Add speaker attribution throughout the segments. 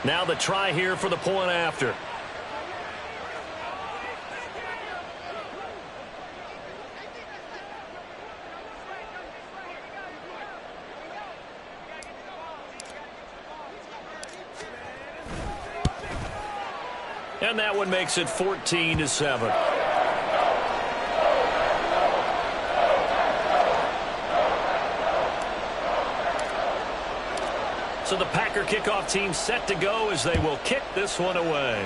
Speaker 1: Now the try here for the point after. And that one makes it 14-7. So the Packer kickoff team set to go as they will kick this one away.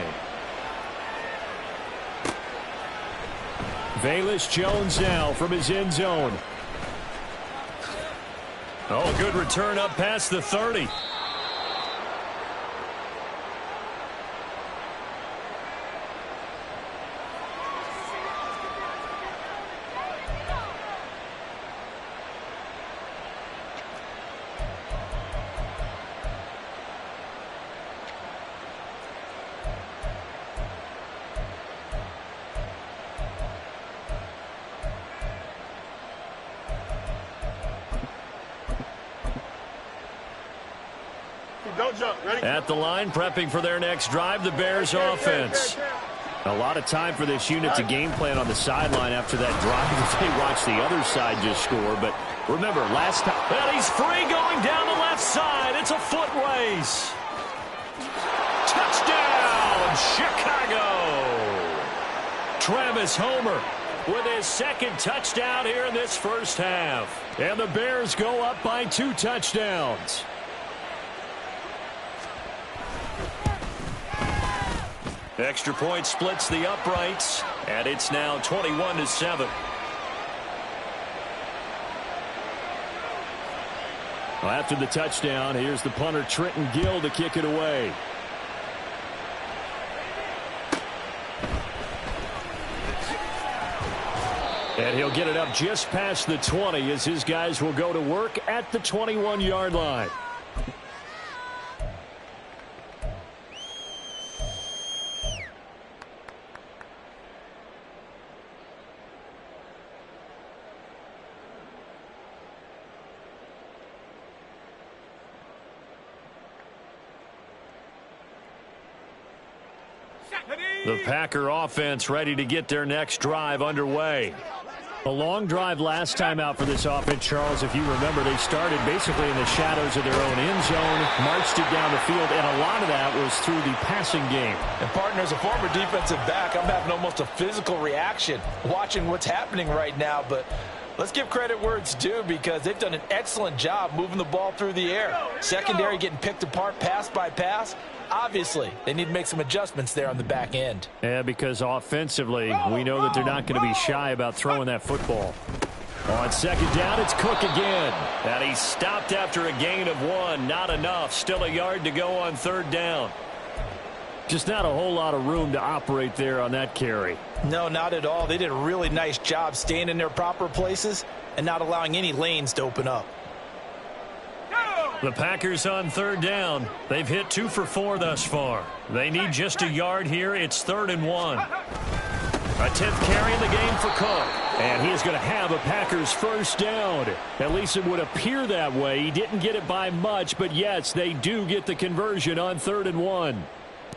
Speaker 2: Velus Jones now from his end zone.
Speaker 1: Oh, a good return up past the 30. At the line, prepping for their next drive, the Bears offense.
Speaker 2: A lot of time for this unit to game plan on the sideline after that drive as they watch the other side just score. But remember, last time...
Speaker 1: And he's free going down the left side. It's a foot race. Touchdown, Chicago. Travis Homer with his second touchdown here in this first half.
Speaker 2: And the Bears go up by 2 touchdowns.
Speaker 1: Extra point splits the uprights, and it's now 21-7.
Speaker 2: Well, after the touchdown, here's the punter Trenton Gill to kick it away. And he'll get it up just past the 20 as his guys will go to work at the 21-yard line.
Speaker 1: The Packer offense ready to get their next drive underway.
Speaker 2: A long drive last time out for this offense, Charles. If you remember, they started basically in the shadows of their own end zone, marched it down the field, and a lot of that was through the passing game.
Speaker 3: And, partner, as a former defensive back, I'm having almost a physical reaction watching what's happening right now. But let's give credit where it's due because they've done an excellent job moving the ball through the air. Secondary getting picked apart pass by pass. Obviously, they need to make some adjustments there on the back end.
Speaker 2: Yeah, because offensively, we know that they're not going to be shy about throwing that football.
Speaker 1: On second down, it's Cook again. And he stopped after a gain of 1. Not enough. Still a yard to go on third down.
Speaker 2: Just not a whole lot of room to operate there on that carry.
Speaker 3: No, not at all. They did a really nice job staying in their proper places and not allowing any lanes to open up.
Speaker 1: The Packers on third down. They've hit 2 for 4 thus far. They need just a yard here. It's 3rd and 1. A 10th carry in the game for Cook.
Speaker 2: And he is going to have a Packers first down. At least it would appear that way. He didn't get it by much, but yes, they do get the conversion on 3rd and 1.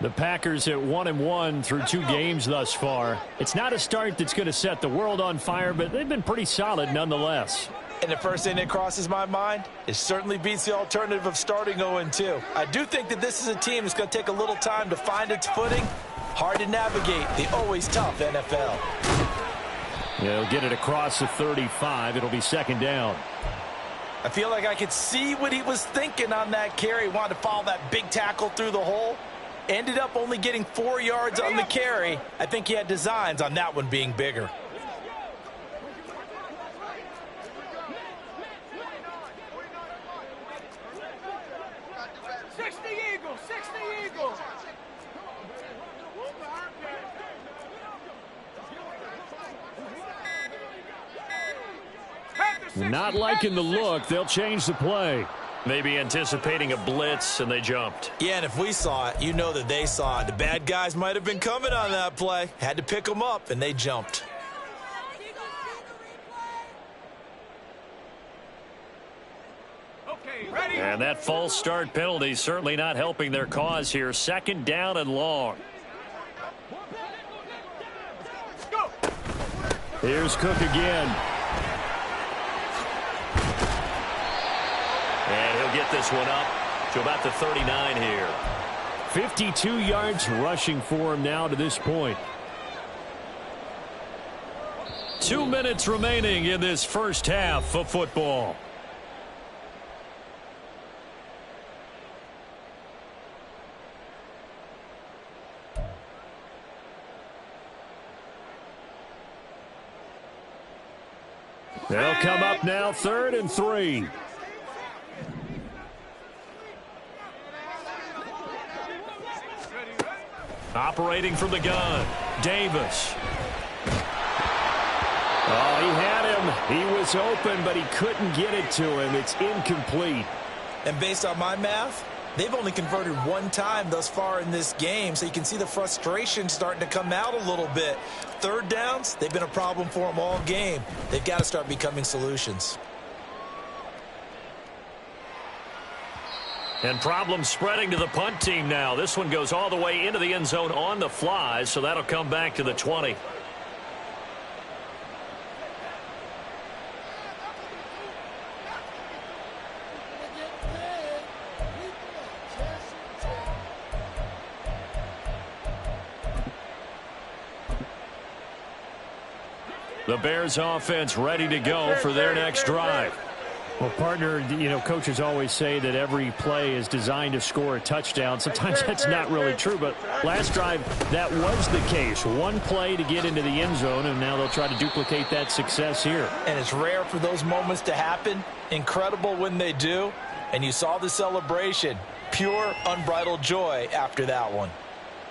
Speaker 2: The Packers at 1-1 through 2 games thus far. It's not a start that's going to set the world on fire, but they've been pretty solid nonetheless.
Speaker 3: And the first thing that crosses my mind is certainly beats the alternative of starting 0-2. I do think that this is a team that's going to take a little time to find its footing. Hard to navigate the always tough NFL.
Speaker 2: Yeah, he'll get it across the 35. It'll be second down.
Speaker 3: I feel like I could see what he was thinking on that carry. He wanted to follow that big tackle through the hole. Ended up only getting 4 yards on the carry. I think he had designs on that one being bigger.
Speaker 2: Not liking the look. They'll change the play.
Speaker 1: Maybe anticipating a blitz, and they jumped.
Speaker 3: Yeah, and if we saw it, you know that they saw it. The bad guys might have been coming on that play. Had to pick them up, and they jumped.
Speaker 1: And that false start penalty certainly not helping their cause here. 2nd down and long.
Speaker 2: Here's Cook again.
Speaker 1: And he'll get this one up to about the 39 here.
Speaker 2: 52 yards rushing for him now to this point.
Speaker 1: 2 minutes remaining in this first half of football.
Speaker 2: They'll come up now 3rd and 3.
Speaker 1: Operating from the gun, Davis.
Speaker 2: Oh, he had him. He was open, but he couldn't get it to him. It's incomplete.
Speaker 3: And based on my math, they've only converted 1 time thus far in this game, so you can see the frustration starting to come out a little bit. 3rd downs, they've been a problem for them all game. They've got to start becoming solutions.
Speaker 1: And problems spreading to the punt team now. This one goes all the way into the end zone on the fly, so that'll come back to the 20. The Bears offense ready to go for their next drive.
Speaker 2: Well, partner, you know, coaches always say that every play is designed to score a touchdown. Sometimes that's not really true, but last drive, that was the case. 1 play to get into the end zone, and now they'll try to duplicate that success here.
Speaker 3: And it's rare for those moments to happen. Incredible when they do. And you saw the celebration. Pure, unbridled joy after that one.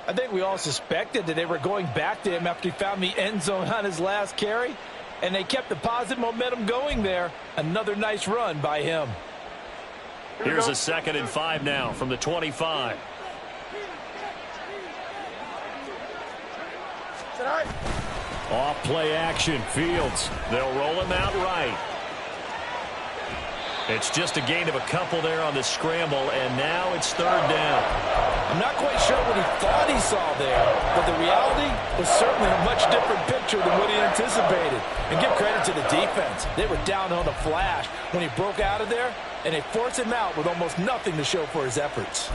Speaker 3: I think we all suspected that they were going back to him after he found the end zone on his last carry. And they kept the positive momentum going there. Another nice run by him.
Speaker 1: Here's a 2nd and 5 now from the 25.
Speaker 2: Off play action, Fields.
Speaker 1: They'll roll him out right. It's just a gain of a couple there on the scramble, and now it's 3rd down.
Speaker 3: I'm not quite sure what he thought he saw there, but the reality was certainly a much different picture than what he anticipated. And give credit to the defense. They were down on a flash when he broke out of there, and they forced him out with almost nothing to show for his efforts.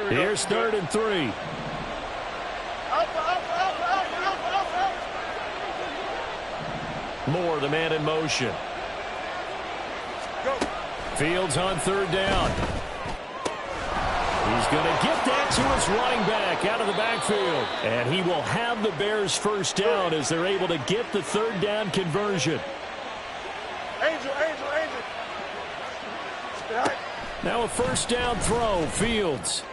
Speaker 2: Here's 3rd and 3.
Speaker 1: Moore, the man in motion.
Speaker 2: Fields on 3rd down. He's going to get that to his running back out of the backfield. And he will have the Bears 1st down as they're able to get the 3rd down conversion. Now a 1st down throw, Fields.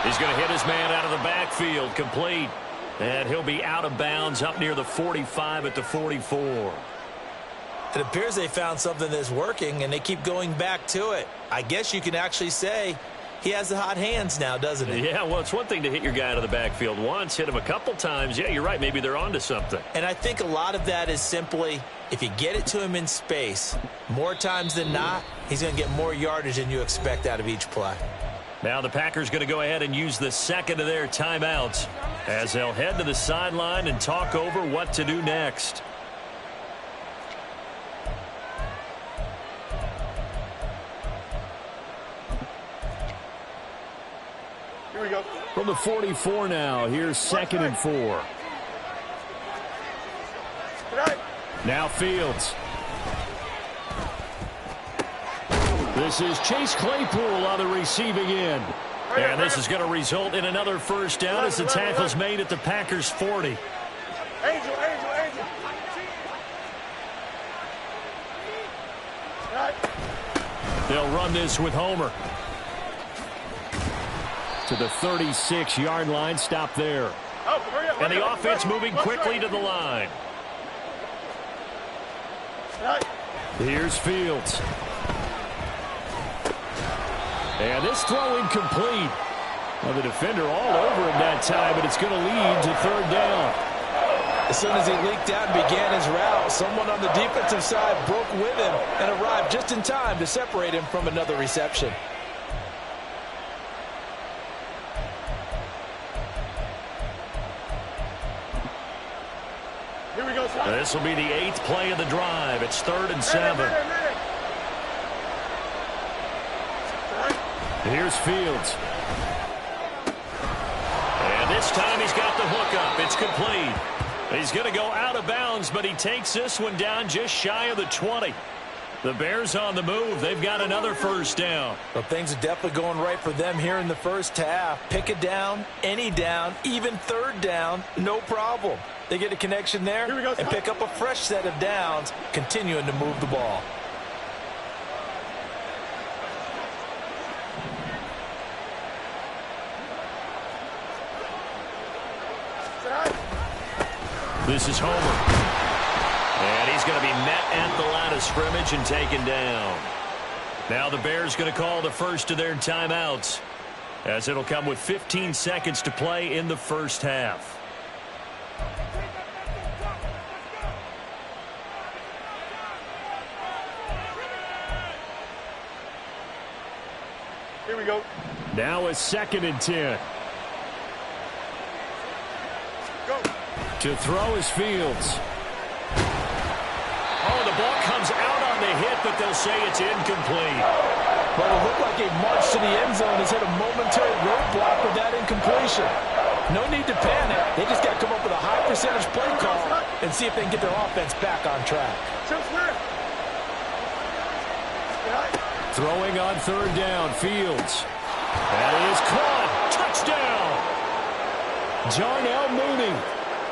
Speaker 1: He's going to hit his man out of the backfield, complete. And he'll be out of bounds up near the 45 at the 44.
Speaker 3: It appears they found something that's working, and they keep going back to it. I guess you can actually say he has the hot hands now, doesn't he?
Speaker 1: Yeah, well, it's one thing to hit your guy out of the backfield once, hit him a couple times. Yeah, you're right. Maybe they're onto something.
Speaker 3: And I think a lot of that is simply if you get it to him in space, more times than not, he's going to get more yardage than you expect out of each play.
Speaker 1: Now the Packers going to go ahead and use the 2nd of their timeouts as they'll head to the sideline and talk over what to do next.
Speaker 4: Here we go.
Speaker 2: From the 44 now, here's 2nd and 4. Now Fields. This is Chase Claypool on the receiving end.
Speaker 1: And this is going to result in another 1st down as the tackle's made at the Packers' 40.
Speaker 4: Angel.
Speaker 1: They'll run this with Homer.
Speaker 2: To the 36-yard line, stop there.
Speaker 1: And the offense moving quickly to the line.
Speaker 2: Here's Fields. And this throw incomplete. Well, the defender all over him that time, but it's going to lead to third down.
Speaker 3: As soon as he leaked out and began his route, someone on the defensive side broke with him and arrived just in time to separate him from another reception.
Speaker 4: Here we go, son.
Speaker 1: This will be the 8th play of the drive. It's 3rd and 7.
Speaker 2: Here's Fields.
Speaker 1: And this time he's got the hook up. It's complete. He's going to go out of bounds, but he takes this one down just shy of the 20. The Bears on the move. They've got another first down.
Speaker 3: Well, things are definitely going right for them here in the first half. Pick it down, any down, even third down, no problem. They get a connection there and pick up a fresh set of downs, continuing to move the ball.
Speaker 1: This is Homer. And he's going to be met at the line of scrimmage and taken down. Now the Bears going to call the first of their timeouts, as it'll come with 15 seconds to play in the first half.
Speaker 4: Here we go.
Speaker 2: Now a 2nd and 10.
Speaker 4: Go.
Speaker 2: To throw is Fields.
Speaker 1: Oh, the ball comes out on the hit, but they'll say it's incomplete.
Speaker 3: Well, it looked like a march to the end zone has hit a momentary roadblock with that incompletion. No need to panic. They just got to come up with a high percentage play call and see if they can get their offense back on track.
Speaker 2: Throwing on 3rd down, Fields. That is caught. Touchdown. Darnell Mooney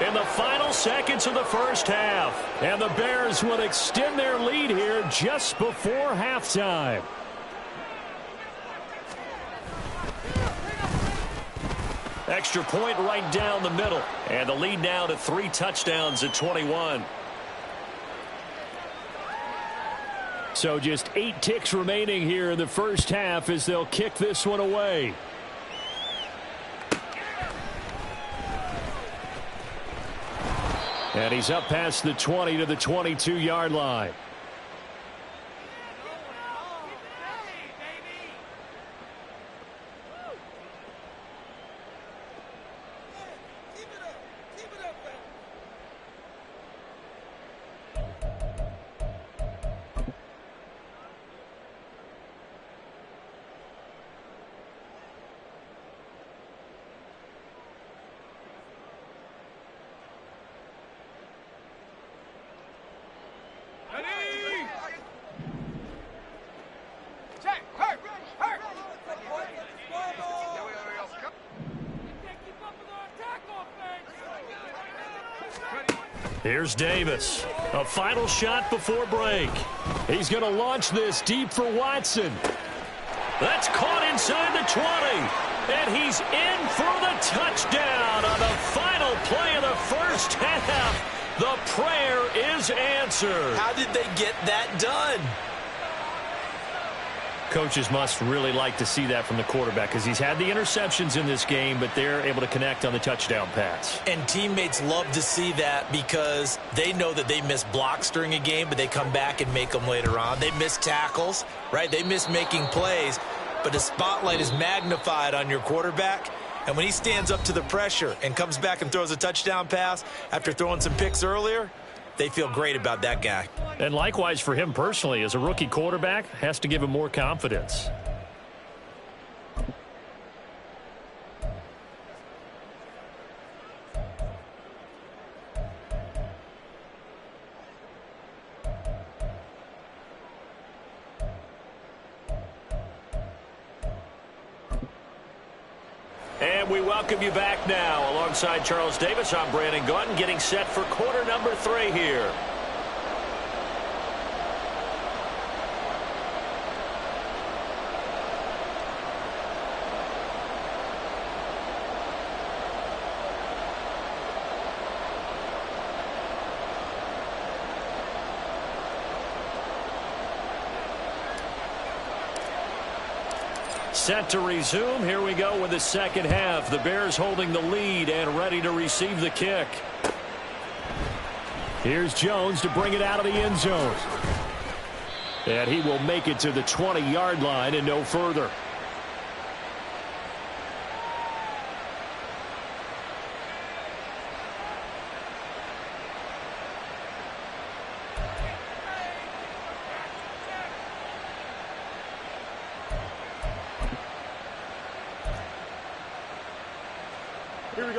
Speaker 2: in the final seconds of the first half. And the Bears will extend their lead here just before halftime.
Speaker 1: Extra point right down the middle. And the lead now to 3 touchdowns at 21.
Speaker 2: So just 8 ticks remaining here in the first half as they'll kick this one away. And he's up past the 20 to the 22-yard line.
Speaker 1: Here's Davis. A final shot before break.
Speaker 2: He's going to launch this deep for Watson.
Speaker 1: That's caught inside the 20. And he's in for the touchdown on the final play of the first half. The prayer is answered.
Speaker 3: How did they get that done?
Speaker 1: Coaches must really like to see that from the quarterback because he's had the interceptions in this game, but they're able to connect on the touchdown pass.
Speaker 3: And teammates love to see that because they know that they miss blocks during a game, but they come back and make them later on. They miss tackles, right? They miss making plays, but the spotlight is magnified on your quarterback. And when he stands up to the pressure and comes back and throws a touchdown pass after throwing some picks earlier, they feel great about that guy.
Speaker 1: And likewise for him personally, as a rookie quarterback, has to give him more confidence. And we welcome you back now. Alongside Charles Davis, I'm Brandon Gaudin, getting set for quarter number 3 here. Set to resume. Here we go with the second half. The Bears holding the lead and ready to receive the kick.
Speaker 2: Here's Jones to bring it out of the end zone. And he will make it to the 20-yard line and no further.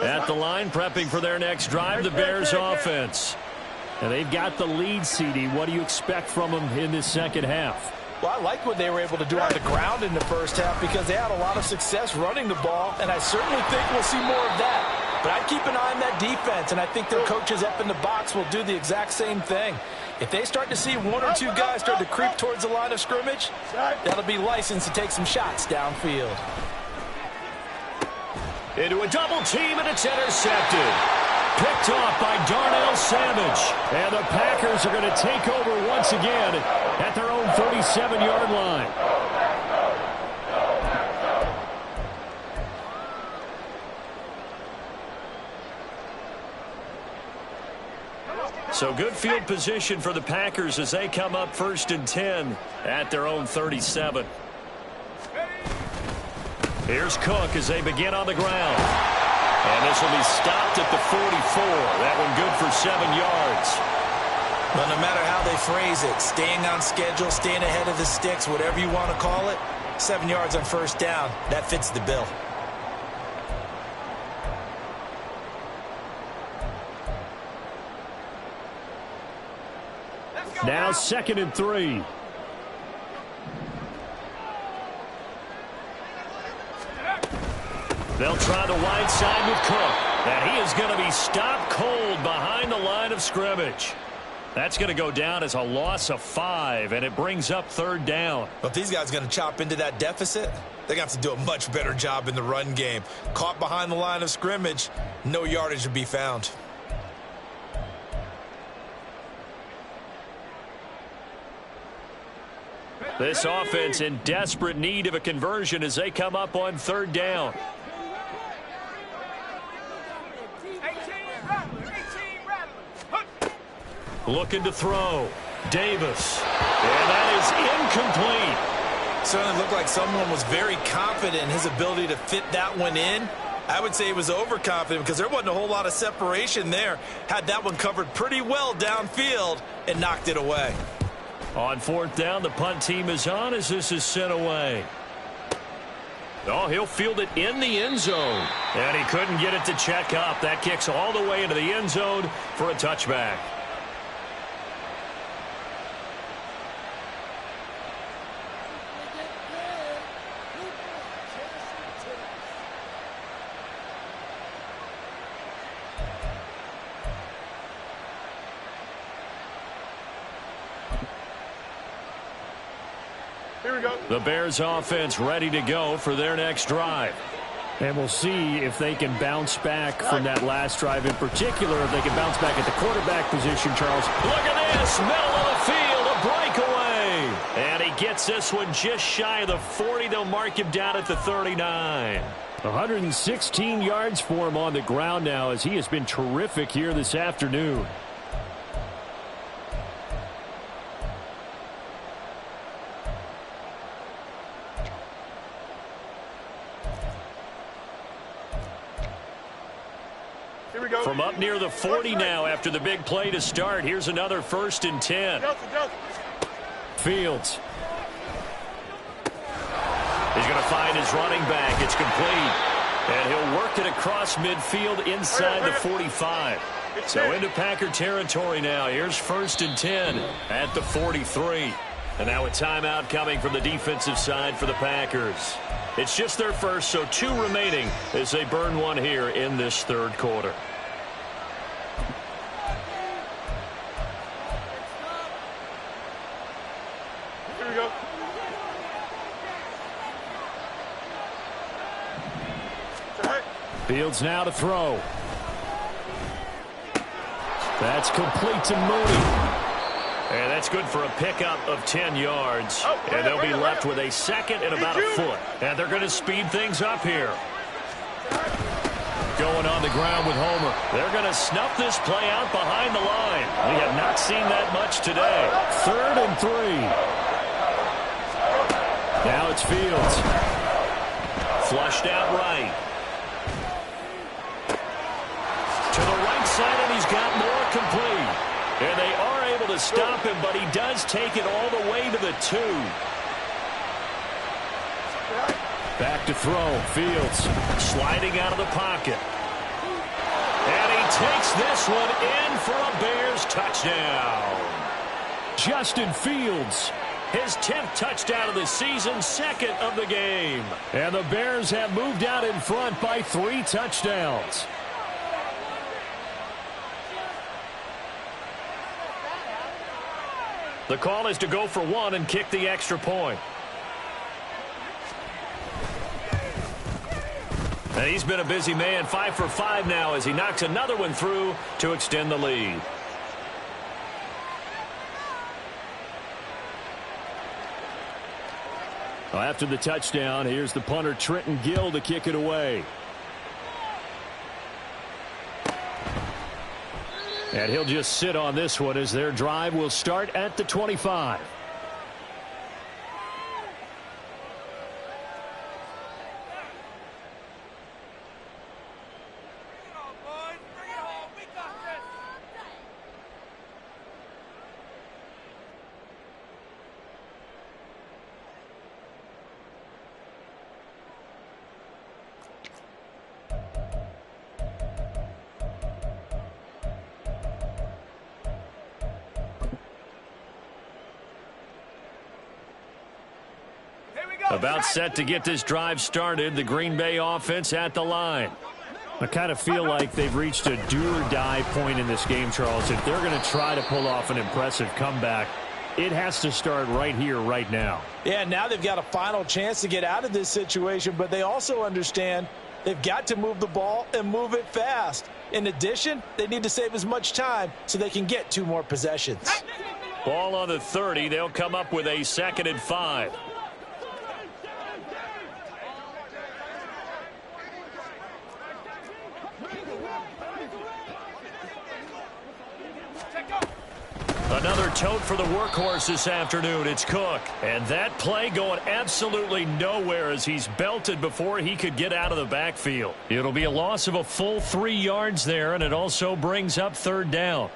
Speaker 1: At the line, prepping for their next drive, the Bears offense.
Speaker 2: And they've got the lead, CD. What do you expect from them in this second half?
Speaker 3: Well, I like what they were able to do on the ground in the first half because they had a lot of success running the ball, and I certainly think we'll see more of that. But I'd keep an eye on that defense, and I think their coaches up in the box will do the exact same thing. If they start to see one or two guys start to creep towards the line of scrimmage, that'll be licensed to take some shots downfield.
Speaker 1: Into a double team, and it's intercepted. Picked off by Darnell Savage. And the Packers are going to take over once again at their own 37-yard line. So good field position for the Packers as they come up 1st and 10 at their own 37. Here's Cook as they begin on the ground. And this will be stopped at the 44. That one good for 7 yards.
Speaker 3: But no matter how they phrase it, staying on schedule, staying ahead of the sticks, whatever you want to call it, 7 yards on first down, that fits the bill.
Speaker 2: Now 2nd and 3.
Speaker 1: They'll try the wide side with Cook. And he is going to be stopped cold behind the line of scrimmage. That's going to go down as a loss of 5, and it brings up 3rd down.
Speaker 3: But these guys are going to chop into that deficit. They're going to have to do a much better job in the run game. Caught behind the line of scrimmage, no yardage to be found.
Speaker 1: This offense in desperate need of a conversion as they come up on 3rd down. Looking to throw. Davis. And that is incomplete.
Speaker 3: Certainly looked like someone was very confident in his ability to fit that one in. I would say he was overconfident because there wasn't a whole lot of separation there. Had that one covered pretty well downfield and knocked it away.
Speaker 1: On 4th down, the punt team is on as this is sent away. Oh, he'll field it in the end zone. And he couldn't get it to check up. That kicks all the way into the end zone for a touchback. The Bears offense ready to go for their next drive.
Speaker 2: And we'll see if they can bounce back from that last drive, in particular if they can bounce back at the quarterback position, Charles.
Speaker 1: Look at this, middle of the field, a breakaway. And he gets this one just shy of the 40. They'll mark him down at the 39.
Speaker 2: 116 yards for him on the ground now as he has been terrific here this afternoon.
Speaker 1: From up near the 40 now after the big play to start. Here's another 1st and 10.
Speaker 2: Fields.
Speaker 1: He's going to find his running back. It's complete. And he'll work it across midfield inside the 45. So into Packer territory now. Here's 1st and 10 at the 43. And now a timeout coming from the defensive side for the Packers. It's just their first, so 2 remaining as they burn one here in this 3rd quarter.
Speaker 4: Here we go.
Speaker 2: Fields now to throw. That's complete to Mooney.
Speaker 1: And that's good for a pickup of 10 yards. And they'll be left with a second and about a foot. And they're going to speed things up here. Going on the ground with Homer. They're going to snuff this play out behind the line. We have not seen that much today.
Speaker 2: 3rd and 3. Now it's Fields.
Speaker 1: Flushed out right. To the right side, and he's got more complete. And they are able to stop him, but he does take it all the way to the 2.
Speaker 2: Back to throw. Fields
Speaker 1: sliding out of the pocket. And he takes this one in for a Bears touchdown.
Speaker 2: Justin Fields.
Speaker 1: His 10th touchdown of the season, 2nd of the game.
Speaker 2: And the Bears have moved out in front by 3 touchdowns.
Speaker 1: The call is to go for 1 and kick the extra point. And he's been a busy man, 5 for 5 now as he knocks another one through to extend the lead.
Speaker 2: Well, after the touchdown, here's the punter Trenton Gill to kick it away. And he'll just sit on this one as their drive will start at the 25.
Speaker 1: About set to get this drive started. The Green Bay offense at the line.
Speaker 2: I kind of feel like they've reached a do-or-die point in this game, Charles. If they're going to try to pull off an impressive comeback, it has to start right here, right now.
Speaker 3: Yeah, now they've got a final chance to get out of this situation, but they also understand they've got to move the ball and move it fast. In addition, they need to save as much time so they can get 2 more possessions.
Speaker 1: Ball on the 30. They'll come up with a 2nd and 5. Another tote for the workhorse this afternoon. It's Cook. And that play going absolutely nowhere as he's belted before he could get out of the backfield. It'll be a loss of a full 3 yards there, and it also brings up 3rd down.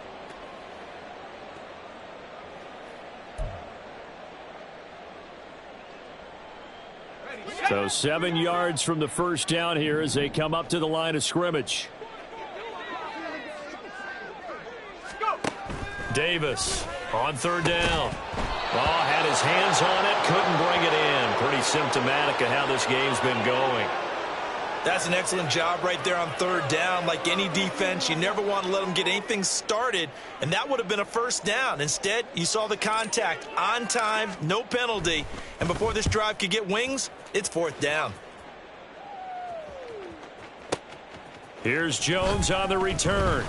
Speaker 2: So 7 yards from the first down here as they come up to the line of scrimmage.
Speaker 1: Davis on 3rd down. Oh, had his hands on it, couldn't bring it in. Pretty symptomatic of how this game's been going.
Speaker 3: That's an excellent job right there on 3rd down. Like any defense, you never want to let them get anything started, and that would have been a 1st down. Instead, you saw the contact on time, no penalty, and before this drive could get wings, it's 4th down.
Speaker 1: Here's Jones on the return.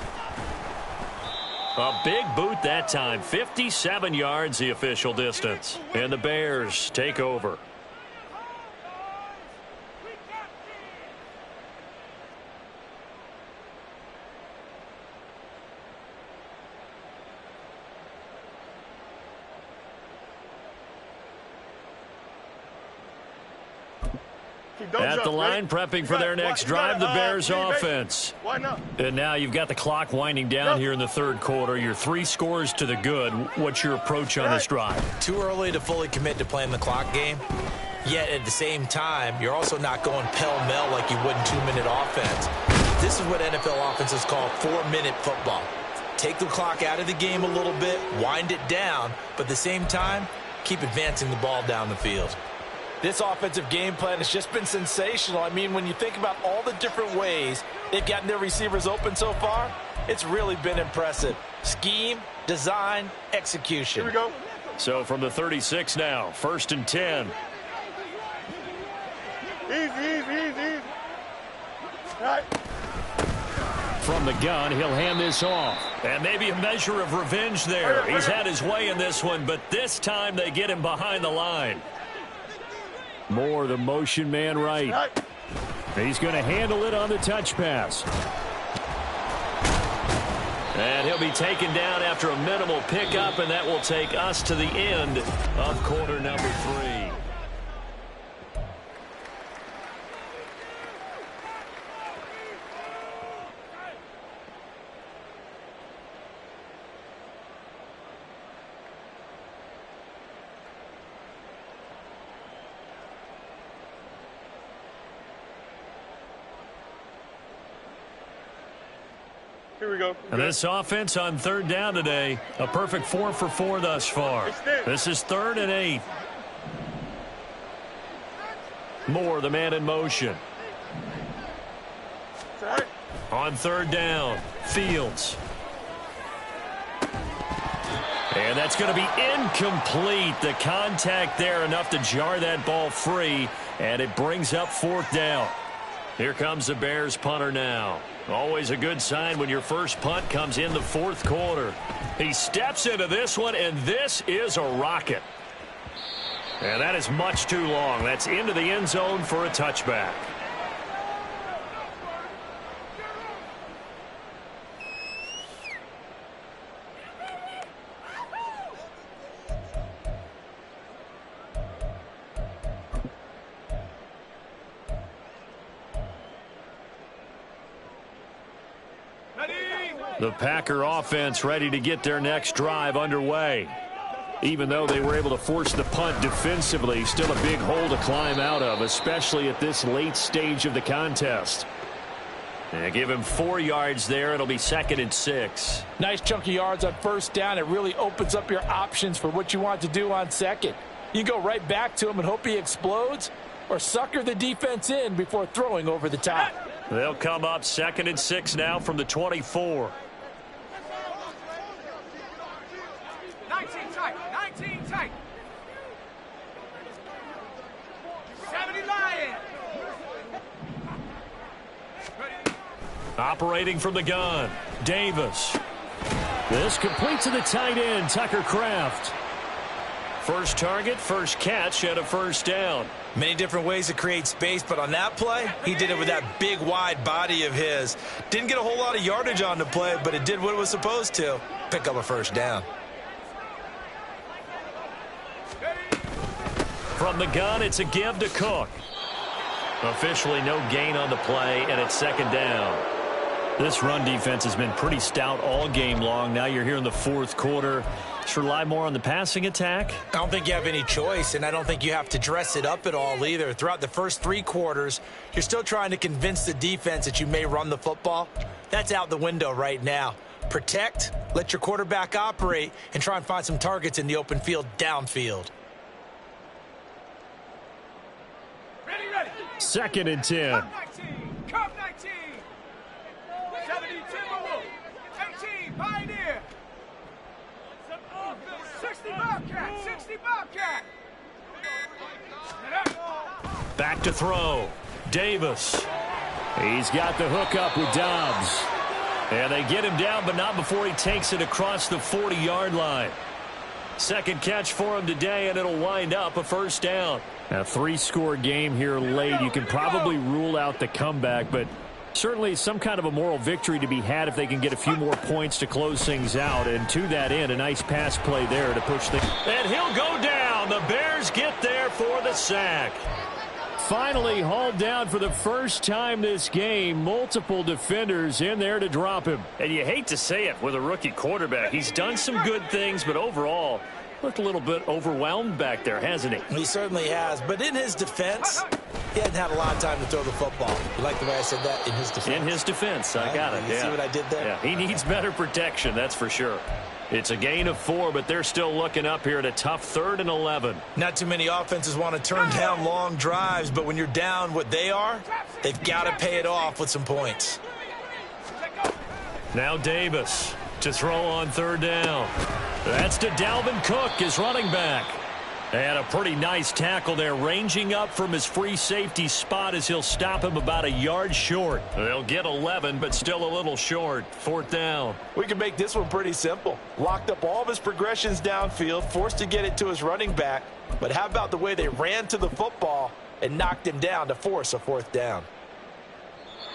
Speaker 1: A big boot that time. 57 yards the official distance. And the Bears take over. At the line, prepping for their next drive, the Bears offense. And now you've got the clock winding down here in the 3rd quarter. You're 3 scores to the good. What's your approach on this drive?
Speaker 3: Too early to fully commit to playing the clock game. Yet at the same time, you're also not going pell-mell like you would in 2-minute offense. This is what NFL offenses call 4-minute football. Take the clock out of the game a little bit, wind it down, but at the same time, keep advancing the ball down the field. This offensive game plan has just been sensational. I mean, when you think about all the different ways they've gotten their receivers open so far, it's really been impressive. Scheme, design, execution.
Speaker 4: Here we go.
Speaker 1: So from the 36 now, 1st and 10.
Speaker 4: Easy. All right.
Speaker 2: From the gun, he'll hand this off.
Speaker 1: And maybe a measure of revenge there. He's had his way in this one, but this time they get him behind the line.
Speaker 2: Moore, the motion man right. He's going to handle it on the touch pass.
Speaker 1: And he'll be taken down after a minimal pickup, and that will take us to the end of quarter number 3.
Speaker 4: Here we go.
Speaker 1: And this offense on third down today, a perfect 4 for 4 thus far. This is 3rd and 8. Moore, the man in motion. On third down, Fields. And that's going to be incomplete. The contact there enough to jar that ball free, and it brings up 4th down. Here comes the Bears punter now. Always a good sign when your first punt comes in the 4th quarter. He steps into this one, and this is a rocket. And that is much too long. That's into the end zone for a touchback. The Packer offense ready to get their next drive underway. Even though they were able to force the punt defensively, still a big hole to climb out of, especially at this late stage of the contest. And give him 4 yards there. It'll be 2nd and 6.
Speaker 3: Nice chunk of yards on first down. It really opens up your options for what you want to do on second. You go right back to him and hope he explodes, or sucker the defense in before throwing over the top.
Speaker 1: They'll come up 2nd and 6 now from the 24.
Speaker 4: 19 tight. 19 tight. 70 Lion.
Speaker 1: Operating from the gun, Davis.
Speaker 2: This complete to the tight end, Tucker Kraft.
Speaker 1: First target, first catch, and a first down.
Speaker 3: Many different ways to create space, but on that play, he did it with that big, wide body of his. Didn't get a whole lot of yardage on the play, but it did what it was supposed to. Pick up a first down.
Speaker 1: From the gun, it's a give to Cook. Officially no gain on the play, and it's 2nd down. This run defense has been pretty stout all game long. Now you're here in the 4th quarter. Just rely more on the passing attack.
Speaker 3: I don't think you have any choice, and I don't think you have to dress it up at all either. Throughout the first 3 quarters, you're still trying to convince the defense that you may run the football. That's out the window right now. Protect, let your quarterback operate, and try and find some targets in the open field downfield.
Speaker 2: 2nd and 10.
Speaker 4: 19. Cup 19. 72. 18. Pioneer. 60 Bobcat. 60 Bobcat.
Speaker 1: Back to throw. Davis.
Speaker 2: He's got the hook up with Dobbs.
Speaker 1: And they get him down, but not before he takes it across the 40-yard line. Second catch for him today, and it'll wind up a first down.
Speaker 2: A 3-score game here late. You can probably rule out the comeback, but certainly some kind of a moral victory to be had if they can get a few more points to close things out. And to that end, a nice pass play there to push things.
Speaker 1: And he'll go down. The Bears get there for the sack.
Speaker 2: Finally hauled down for the first time this game. Multiple defenders in there to drop him.
Speaker 1: And you hate to say it with a rookie quarterback. He's done some good things, but overall looked a little bit overwhelmed back there, hasn't he?
Speaker 3: He certainly has, but in his defense, he hadn't had a lot of time to throw the football. You like the way I said that? In his defense.
Speaker 1: In his defense, I got it.
Speaker 3: You see what I did there?
Speaker 1: Yeah, he needs better protection, that's for sure. It's a gain of 4, but they're still looking up here at a tough 3rd and 11.
Speaker 3: Not too many offenses want to turn down long drives, but when you're down what they are, they've got to pay it off with some points.
Speaker 1: Now Davis to throw on 3rd down. That's to Dalvin Cook, his running back. And a pretty nice tackle there, ranging up from his free safety spot as he'll stop him about a yard short. They'll get 11, but still a little short. 4th down.
Speaker 3: We can make this one pretty simple. Locked up all of his progressions downfield, forced to get it to his running back. But how about the way they ran to the football and knocked him down to force a 4th down?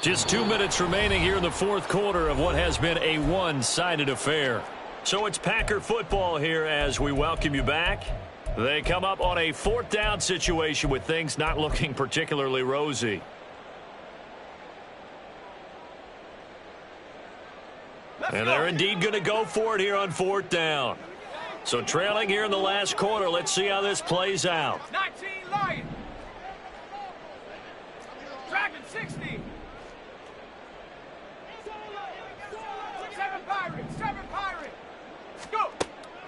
Speaker 1: Just 2 minutes remaining here in the 4th quarter of what has been a one-sided affair. So it's Packer football here as we welcome you back. They come up on a 4th down situation with things not looking particularly rosy. And they're indeed going to go for it here on 4th down. So trailing here in the last quarter, let's see how this plays out.
Speaker 4: 19 Lions. Dragon 60. 7 Pirates. 7 Pirates. Go.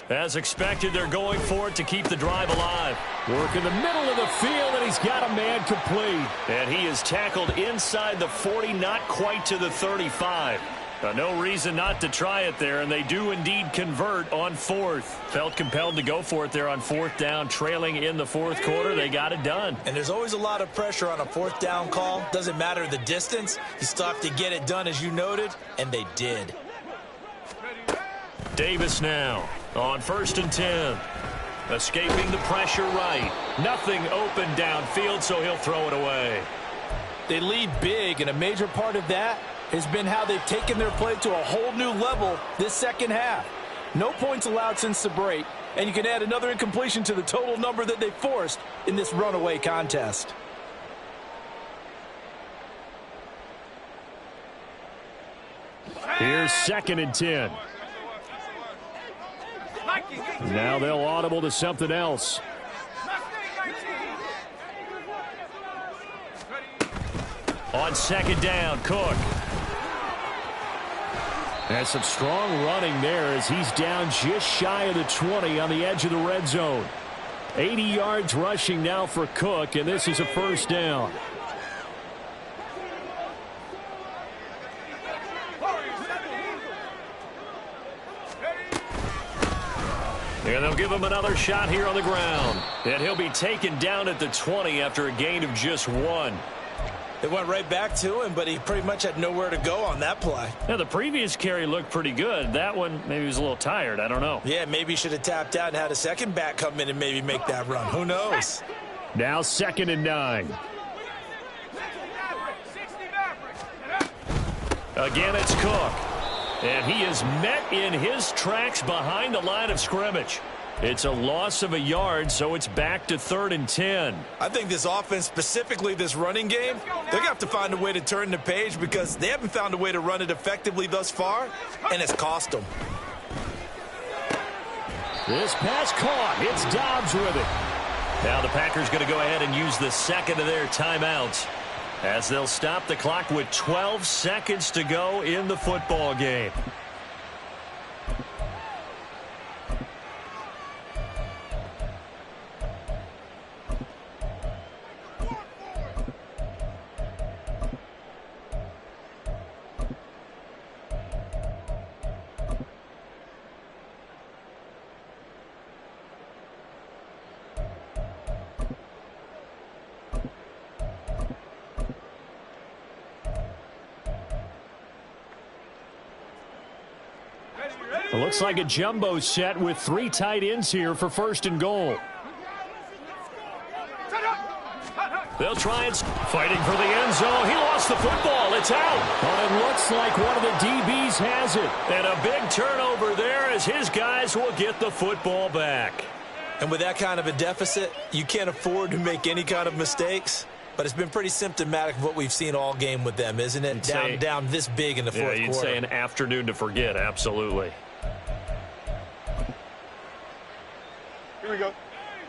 Speaker 1: As expected, they're going for it to keep the drive alive.
Speaker 2: Work in the middle of the field, and he's got a man complete.
Speaker 1: And he is tackled inside the 40, not quite to the 35. No reason not to try it there, and they do indeed convert on 4th. Felt compelled to go for it there on 4th down, trailing in the 4th quarter. They got it done.
Speaker 3: And there's always a lot of pressure on a 4th down call. Doesn't matter the distance. You still have to get it done, as you noted, and they did.
Speaker 1: Davis now on 1st and 10. Escaping the pressure right. Nothing open downfield, so he'll throw it away.
Speaker 3: They lead big, and a major part of that has been how they've taken their play to a whole new level this second half. No points allowed since the break, and you can add another incompletion to the total number that they forced in this runaway contest.
Speaker 2: Here's 2nd and 10. Now they'll audible to something else.
Speaker 1: On 2nd down, Cook.
Speaker 2: And some strong running there as he's down just shy of the 20 on the edge of the red zone. 80 yards rushing now for Cook, and this is a 1st down.
Speaker 1: And they'll give him another shot here on the ground. And he'll be taken down at the 20 after a gain of just 1.
Speaker 3: They went right back to him, but he pretty much had nowhere to go on that play.
Speaker 1: Now, the previous carry looked pretty good. That one, maybe he was a little tired. I don't know.
Speaker 3: Yeah, maybe he should have tapped out and had a second back come in and maybe make that run. Who knows?
Speaker 2: Now 2nd and 9.
Speaker 1: Again, it's Cook. And he is met in his tracks behind the line of scrimmage. It's a loss of a yard, so it's back to 3rd and 10.
Speaker 3: I think this offense, specifically this running game, they're going to have to find a way to turn the page because they haven't found a way to run it effectively thus far, and it's cost them.
Speaker 2: This pass caught. It's Dobbs with it.
Speaker 1: Now the Packers going to go ahead and use the second of their timeouts as they'll stop the clock with 12 seconds to go in the football game.
Speaker 2: It looks like a jumbo set with 3 tight ends here for 1st and goal.
Speaker 1: They'll try and fighting for the end zone. He lost the football. It's out.
Speaker 2: But it looks like one of the DBs has it.
Speaker 1: And a big turnover there as his guys will get the football back.
Speaker 3: And with that kind of a deficit, you can't afford to make any kind of mistakes. But it's been pretty symptomatic of what we've seen all game with them, isn't it? Down this big in the fourth quarter.
Speaker 1: You'd say an afternoon to forget, absolutely.
Speaker 4: Here we go.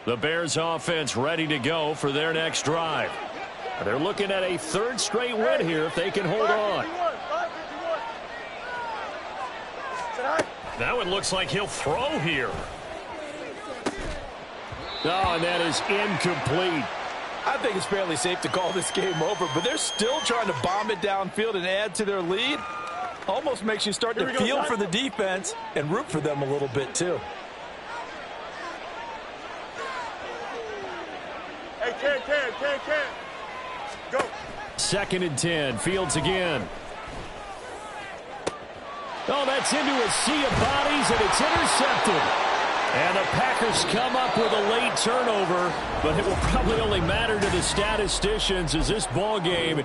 Speaker 1: The Bears offense ready to go for their next drive. They're looking at a 3rd straight win here if they can hold on. That one looks like he'll throw here.
Speaker 2: Oh, and that is incomplete.
Speaker 3: I think it's fairly safe to call this game over, but they're still trying to bomb it downfield and add to their lead. Almost makes you start to feel for the defense and root for them a little bit, too.
Speaker 4: Can. Go.
Speaker 2: 2nd and 10. Fields again. Oh, that's into a sea of bodies, and it's intercepted. And the Packers come up with a late turnover, but it will probably only matter to the statisticians as this ball game